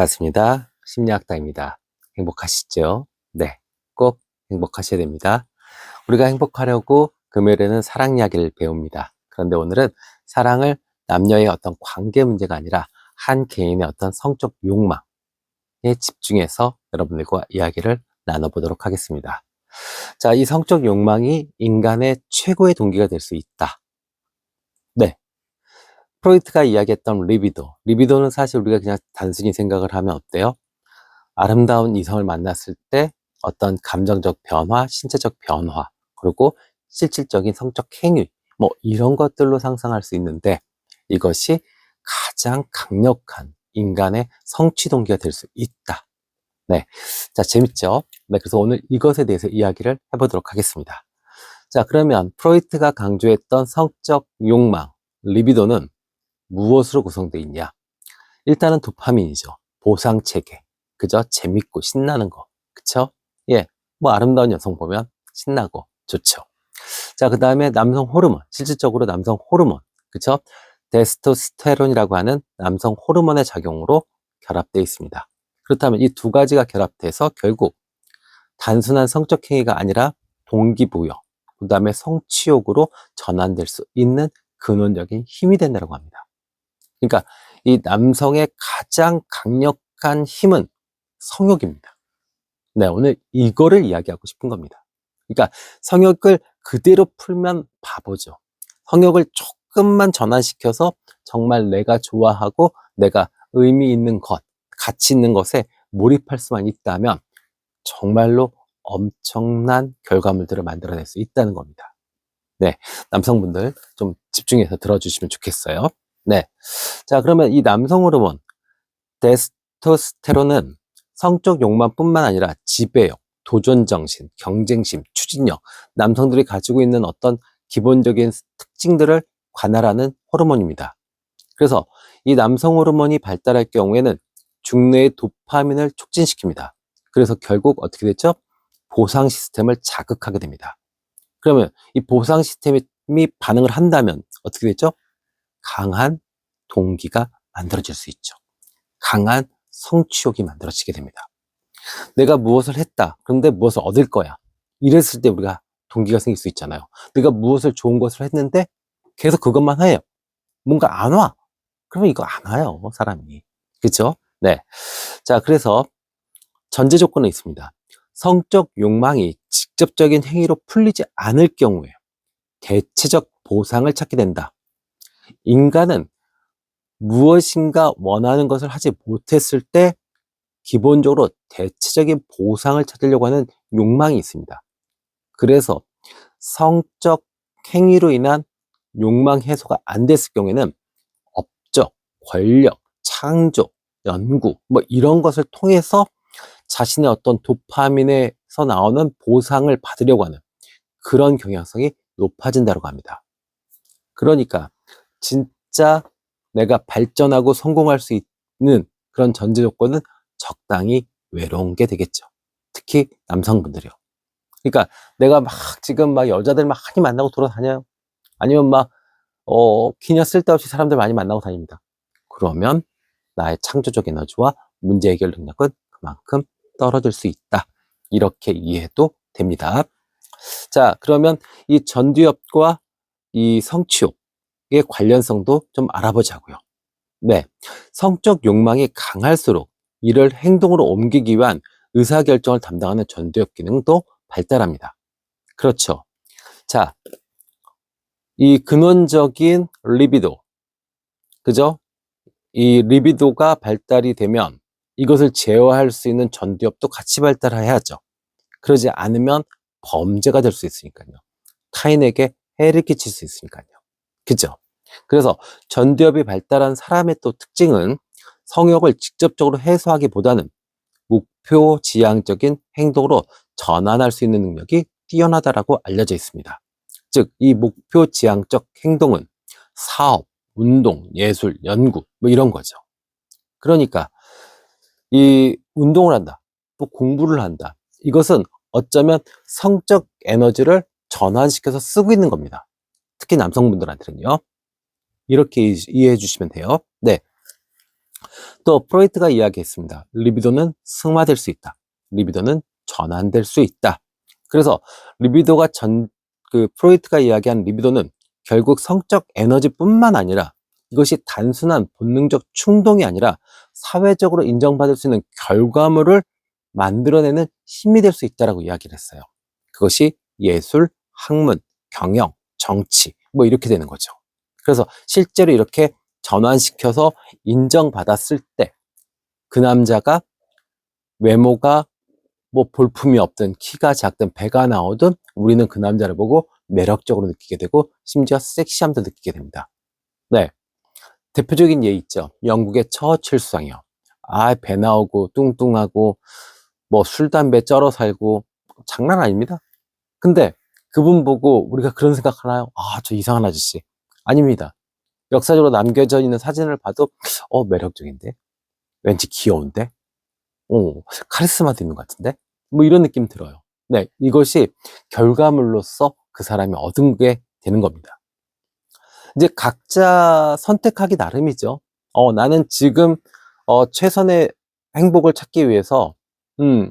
반갑습니다. 심리학다입니다. 행복하시죠? 네, 꼭 행복하셔야 됩니다. 우리가 행복하려고 금요일에는 사랑 이야기를 배웁니다. 그런데 오늘은 사랑을 남녀의 어떤 관계 문제가 아니라 한 개인의 어떤 성적 욕망에 집중해서 여러분들과 이야기를 나눠보도록 하겠습니다. 자, 이 성적 욕망이 인간의 최고의 동기가 될 수 있다. 네. 프로이트가 이야기했던 리비도. 리비도는 사실 우리가 그냥 단순히 생각을 하면 어때요? 아름다운 이성을 만났을 때 어떤 감정적 변화, 신체적 변화, 그리고 실질적인 성적 행위, 뭐 이런 것들로 상상할 수 있는데 이것이 가장 강력한 인간의 성취 동기가 될 수 있다. 네. 자, 재밌죠? 네. 그래서 오늘 이것에 대해서 이야기를 해보도록 하겠습니다. 자, 그러면 프로이트가 강조했던 성적 욕망, 리비도는 무엇으로 구성되어 있냐? 일단은 도파민이죠. 보상체계. 그죠? 재밌고 신나는 거. 그쵸? 예. 뭐 아름다운 여성 보면 신나고 좋죠. 자, 그 다음에 남성 호르몬. 실질적으로 남성 호르몬. 그쵸? 테스토스테론이라고 하는 남성 호르몬의 작용으로 결합되어 있습니다. 그렇다면 이 두 가지가 결합돼서 결국 단순한 성적 행위가 아니라 동기부여, 그 다음에 성취욕으로 전환될 수 있는 근원적인 힘이 된다고 합니다. 그러니까 이 남성의 가장 강력한 힘은 성욕입니다. 네, 오늘 이거를 이야기하고 싶은 겁니다. 그러니까 성욕을 그대로 풀면 바보죠. 성욕을 조금만 전환시켜서 정말 내가 좋아하고 내가 의미 있는 것, 가치 있는 것에 몰입할 수만 있다면 정말로 엄청난 결과물들을 만들어낼 수 있다는 겁니다. 네, 남성분들 좀 집중해서 들어주시면 좋겠어요. 네, 자, 그러면 이 남성 호르몬 테스토스테론은 성적 욕망뿐만 아니라 지배욕, 도전정신, 경쟁심, 추진력, 남성들이 가지고 있는 어떤 기본적인 특징들을 관할하는 호르몬입니다. 그래서 이 남성 호르몬이 발달할 경우에는 중뇌의 도파민을 촉진시킵니다. 그래서 결국 어떻게 됐죠? 보상 시스템을 자극하게 됩니다. 그러면 이 보상 시스템이 반응을 한다면 어떻게 됐죠? 강한 동기가 만들어질 수 있죠. 강한 성취욕이 만들어지게 됩니다. 내가 무엇을 했다. 그런데 무엇을 얻을 거야. 이랬을 때 우리가 동기가 생길 수 있잖아요. 내가 무엇을 좋은 것을 했는데 계속 그것만 해요. 뭔가 안 와. 그러면 이거 안 와요, 사람이. 그렇죠? 네. 자, 그래서 전제 조건은 있습니다. 성적 욕망이 직접적인 행위로 풀리지 않을 경우에 대체적 보상을 찾게 된다. 인간은 무엇인가 원하는 것을 하지 못했을 때 기본적으로 대체적인 보상을 찾으려고 하는 욕망이 있습니다. 그래서 성적 행위로 인한 욕망 해소가 안 됐을 경우에는 업적, 권력, 창조, 연구 뭐 이런 것을 통해서 자신의 어떤 도파민에서 나오는 보상을 받으려고 하는 그런 경향성이 높아진다고 합니다. 그러니까 진짜 내가 발전하고 성공할 수 있는 그런 전제 조건은 적당히 외로운 게 되겠죠. 특히 남성분들이요. 그러니까 내가 막 지금 막 여자들 많이 만나고 돌아다녀요. 아니면 막 그냥 쓸데없이 사람들 많이 만나고 다닙니다. 그러면 나의 창조적 에너지와 문제 해결 능력은 그만큼 떨어질 수 있다. 이렇게 이해해도 됩니다. 자, 그러면 이 전두엽과 이 성취욕의 관련성도 좀 알아보자고요. 네, 성적 욕망이 강할수록 이를 행동으로 옮기기 위한 의사결정을 담당하는 전두엽 기능도 발달합니다. 그렇죠. 자, 이 근원적인 리비도, 그죠? 이 리비도가 발달이 되면 이것을 제어할 수 있는 전두엽도 같이 발달해야죠. 그러지 않으면 범죄가 될 수 있으니까요. 타인에게 해를 끼칠 수 있으니까요. 그죠? 그래서 전두엽이 발달한 사람의 또 특징은 성욕을 직접적으로 해소하기보다는 목표 지향적인 행동으로 전환할 수 있는 능력이 뛰어나다라고 알려져 있습니다. 즉, 이 목표 지향적 행동은 사업, 운동, 예술, 연구 뭐 이런 거죠. 그러니까 이 운동을 한다, 또 공부를 한다. 이것은 어쩌면 성적 에너지를 전환시켜서 쓰고 있는 겁니다. 특히 남성분들한테는요. 이렇게 이해해 주시면 돼요. 네. 또 프로이트가 이야기했습니다. 리비도는 승화될 수 있다. 리비도는 전환될 수 있다. 그래서 리비도가 프로이트가 이야기한 리비도는 결국 성적 에너지뿐만 아니라 이것이 단순한 본능적 충동이 아니라 사회적으로 인정받을 수 있는 결과물을 만들어내는 힘이 될 수 있다라고 이야기를 했어요. 그것이 예술, 학문, 경영, 정치 뭐 이렇게 되는 거죠. 그래서 실제로 이렇게 전환시켜서 인정받았을 때 그 남자가 외모가 뭐 볼품이 없든 키가 작든 배가 나오든 우리는 그 남자를 보고 매력적으로 느끼게 되고 심지어 섹시함도 느끼게 됩니다. 네, 대표적인 예 있죠. 영국의 처칠 수상이요. 배 나오고 뚱뚱하고 뭐 술 담배 쩔어 살고 장난 아닙니다. 근데 그분 보고 우리가 그런 생각하나요? 저 이상한 아저씨. 아닙니다. 역사적으로 남겨져 있는 사진을 봐도 매력적인데? 왠지 귀여운데? 카리스마도 있는 것 같은데? 뭐 이런 느낌 들어요. 네, 이것이 결과물로서 그 사람이 얻은 게 되는 겁니다. 이제 각자 선택하기 나름이죠. 나는 지금 최선의 행복을 찾기 위해서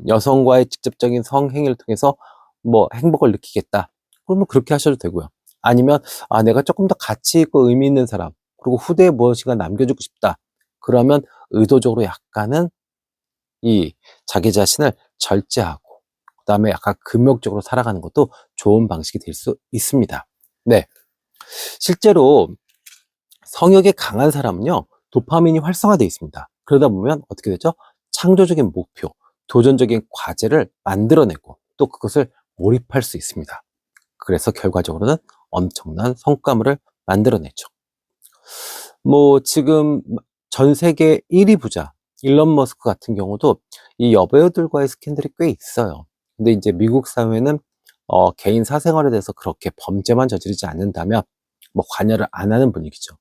여성과의 직접적인 성행위를 통해서 뭐 행복을 느끼겠다. 그러면 그렇게 하셔도 되고요. 아니면 내가 조금 더 가치 있고 의미 있는 사람, 그리고 후대에 무엇인가 남겨주고 싶다. 그러면 의도적으로 약간은 이 자기 자신을 절제하고 그다음에 약간 금욕적으로 살아가는 것도 좋은 방식이 될 수 있습니다. 네, 실제로 성욕에 강한 사람은요, 도파민이 활성화되어 있습니다. 그러다 보면 어떻게 되죠? 창조적인 목표, 도전적인 과제를 만들어내고 또 그것을 몰입할 수 있습니다. 그래서 결과적으로는 엄청난 성과물을 만들어내죠. 뭐 지금 전 세계 1위 부자 일론 머스크 같은 경우도 이 여배우들과의 스캔들이 꽤 있어요. 근데 이제 미국 사회는 개인 사생활에 대해서 그렇게 범죄만 저지르지 않는다면 뭐 관여를 안 하는 분위기죠.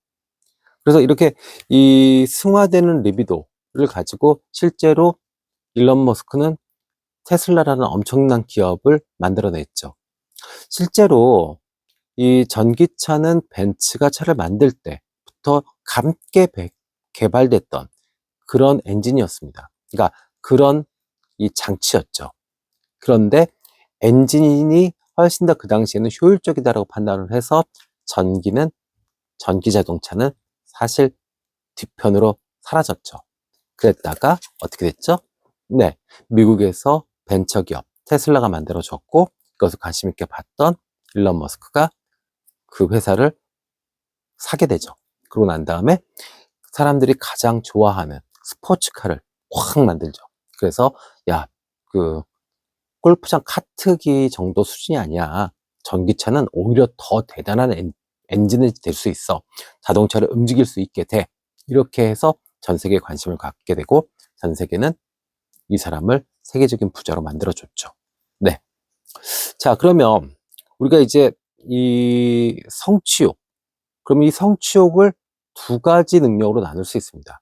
그래서 이렇게 이 승화되는 리비도를 가지고 실제로 일론 머스크는 테슬라라는 엄청난 기업을 만들어냈죠. 실제로 이 전기차는 벤츠가 차를 만들 때부터 함께 개발됐던 그런 엔진이었습니다. 그러니까 그런 이 장치였죠. 그런데 엔진이 훨씬 더 그 당시에는 효율적이다라고 판단을 해서 전기 자동차는 사실 뒤편으로 사라졌죠. 그랬다가 어떻게 됐죠? 네, 미국에서 벤처기업 테슬라가 만들어졌고 그것을 관심 있게 봤던 일론 머스크가 그 회사를 사게 되죠. 그러고 난 다음에 사람들이 가장 좋아하는 스포츠카를 확 만들죠. 그래서 그 골프장 카트기 정도 수준이 아니야. 전기차는 오히려 더 대단한 엔진이 될 수 있어. 자동차를 움직일 수 있게 돼. 이렇게 해서 전 세계에 관심을 갖게 되고 전 세계는 이 사람을 세계적인 부자로 만들어줬죠. 네. 자, 그러면 우리가 이제 이 성취욕, 그럼 이 성취욕을 두 가지 능력으로 나눌 수 있습니다.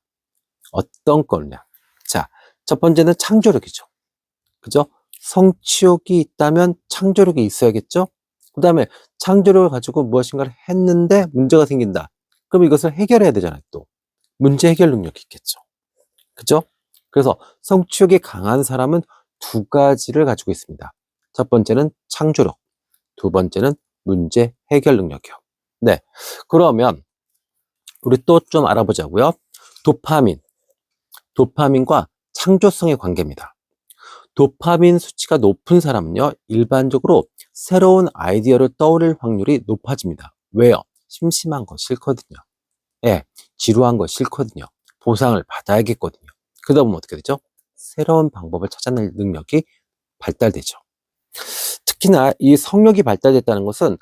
어떤 거냐? 자, 첫 번째는 창조력이죠. 그죠? 성취욕이 있다면 창조력이 있어야겠죠? 그 다음에 창조력을 가지고 무엇인가를 했는데 문제가 생긴다. 그럼 이것을 해결해야 되잖아요, 또. 문제 해결 능력이 있겠죠. 그죠? 그래서 성취욕이 강한 사람은 두 가지를 가지고 있습니다. 첫 번째는 창조력, 두 번째는 문제 해결 능력이요. 네. 그러면 우리 또 좀 알아보자고요. 도파민과 창조성의 관계입니다. 도파민 수치가 높은 사람은요, 일반적으로 새로운 아이디어를 떠올릴 확률이 높아집니다. 왜요? 심심한 거 싫거든요. 예, 지루한 거 싫거든요. 보상을 받아야겠거든요. 그러다 보면 어떻게 되죠? 새로운 방법을 찾아낼 능력이 발달되죠. 특히나 이 성욕이 발달됐다는 것은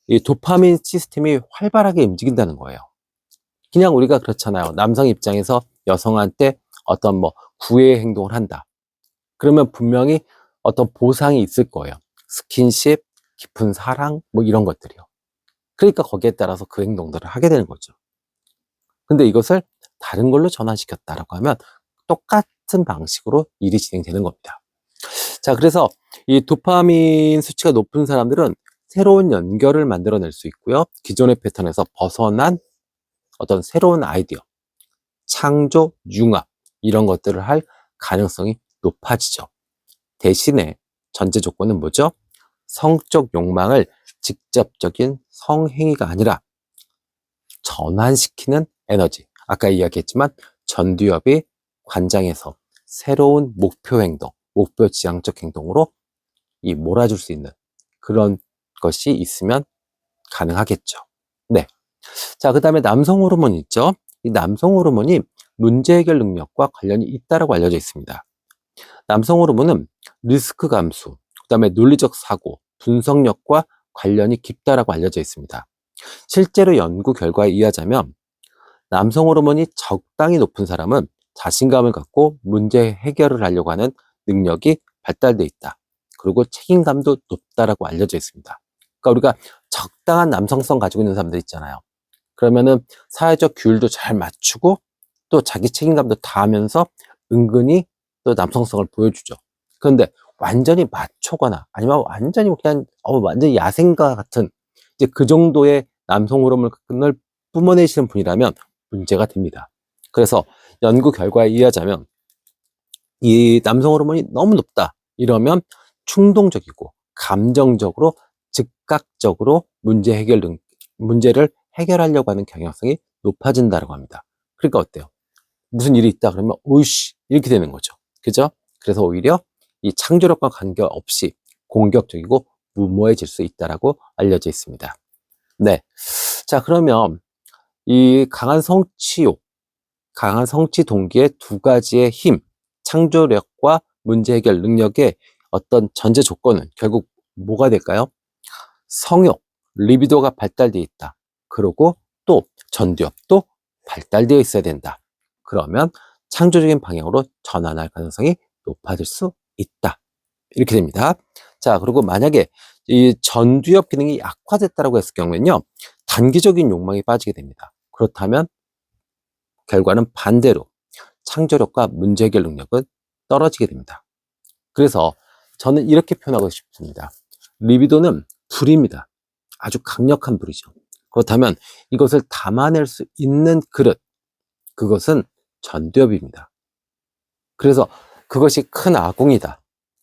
이 도파민 시스템이 활발하게 움직인다는 거예요. 그냥 우리가 그렇잖아요. 남성 입장에서 여성한테 어떤 뭐 구애의 행동을 한다. 그러면 분명히 어떤 보상이 있을 거예요. 스킨십, 깊은 사랑, 뭐 이런 것들이요. 그러니까 거기에 따라서 그 행동들을 하게 되는 거죠. 근데 이것을 다른 걸로 전환시켰다라고 하면 똑같은 방식으로 일이 진행되는 겁니다. 자, 그래서 이 도파민 수치가 높은 사람들은 새로운 연결을 만들어낼 수 있고요. 기존의 패턴에서 벗어난 어떤 새로운 아이디어, 창조, 융합 이런 것들을 할 가능성이 높아지죠. 대신에 전제 조건은 뭐죠? 성적 욕망을 직접적인 성행위가 아니라 전환시키는 에너지. 아까 이야기했지만 전두엽이 관장에서 새로운 목표 행동, 목표 지향적 행동으로 이 몰아줄 수 있는 그런 것이 있으면 가능하겠죠. 네. 자, 그 다음에 남성 호르몬 있죠? 이 남성 호르몬이 문제 해결 능력과 관련이 있다고 알려져 있습니다. 남성 호르몬은 리스크 감수, 그 다음에 논리적 사고, 분석력과 관련이 깊다라고 알려져 있습니다. 실제로 연구 결과에 의하자면 남성 호르몬이 적당히 높은 사람은 자신감을 갖고 문제 해결을 하려고 하는 능력이 발달돼 있다. 그리고 책임감도 높다라고 알려져 있습니다. 그러니까 우리가 적당한 남성성 가지고 있는 사람들 있잖아요. 그러면은 사회적 규율도 잘 맞추고 또 자기 책임감도 다하면서 은근히 또 남성성을 보여주죠. 그런데 완전히 마초거나 아니면 완전히 그냥 완전히 야생과 같은 이제 그 정도의 남성 호르몬을 뿜어내시는 분이라면 문제가 됩니다. 그래서 연구 결과에 의하자면 이 남성 호르몬이 너무 높다 이러면 충동적이고 감정적으로 즉각적으로 문제를 해결하려고 하는 경향성이 높아진다고 합니다. 그러니까 어때요? 무슨 일이 있다 그러면 오이씨 이렇게 되는 거죠. 그죠? 그래서 오히려 이 창조력과 관계없이 공격적이고 무모해질 수 있다라고 알려져 있습니다. 네. 자, 그러면 이 강한 성취 동기의 두 가지의 힘, 창조력과 문제 해결 능력의 어떤 전제 조건은 결국 뭐가 될까요? 성욕, 리비도가 발달되어 있다. 그리고 또 전두엽도 발달되어 있어야 된다. 그러면 창조적인 방향으로 전환할 가능성이 높아질 수 있다. 이렇게 됩니다. 자, 그리고 만약에 이 전두엽 기능이 약화됐다고 했을 경우에는요, 단기적인 욕망이 빠지게 됩니다. 그렇다면 결과는 반대로 창조력과 문제 해결 능력은 떨어지게 됩니다. 그래서 저는 이렇게 표현하고 싶습니다. 리비도는 불입니다. 아주 강력한 불이죠. 그렇다면 이것을 담아낼 수 있는 그릇, 그것은 전두엽입니다. 그래서 그것이 큰 아궁이다.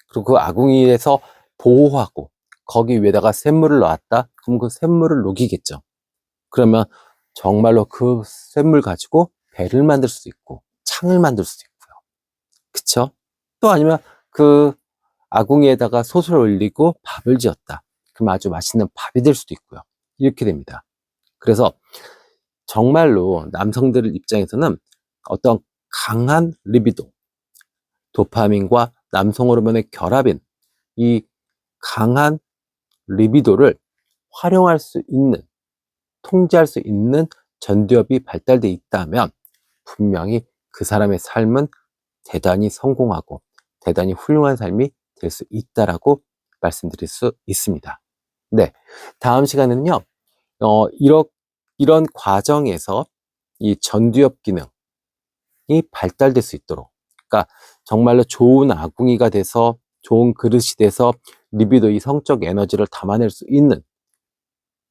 그리고 그 아궁이에서 보호하고 거기 위에다가 샘물을 놨다. 그럼 그 샘물을 녹이겠죠. 그러면 정말로 그 샘물 가지고 배를 만들 수도 있고 창을 만들 수도 있고요. 그쵸? 또 아니면 그 아궁이에다가 솥을 올리고 밥을 지었다. 그럼 아주 맛있는 밥이 될 수도 있고요. 이렇게 됩니다. 그래서 정말로 남성들 입장에서는 어떤 강한 리비도, 도파민과 남성 호르몬의 결합인 이 강한 리비도를 활용할 수 있는, 통제할 수 있는 전두엽이 발달되어 있다면 분명히 그 사람의 삶은 대단히 성공하고 대단히 훌륭한 삶이 될 수 있다라고 말씀드릴 수 있습니다. 네. 다음 시간에는요, 이런 과정에서 이 전두엽 기능이 발달될 수 있도록, 그러니까 정말로 좋은 아궁이가 돼서 좋은 그릇이 돼서 리비도 이 성적 에너지를 담아낼 수 있는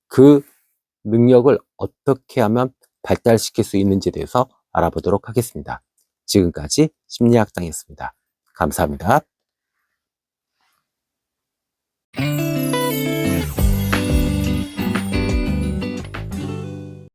그 능력을 어떻게 하면 발달시킬 수 있는지에 대해서 알아보도록 하겠습니다. 지금까지 심리학당이었습니다. 감사합니다.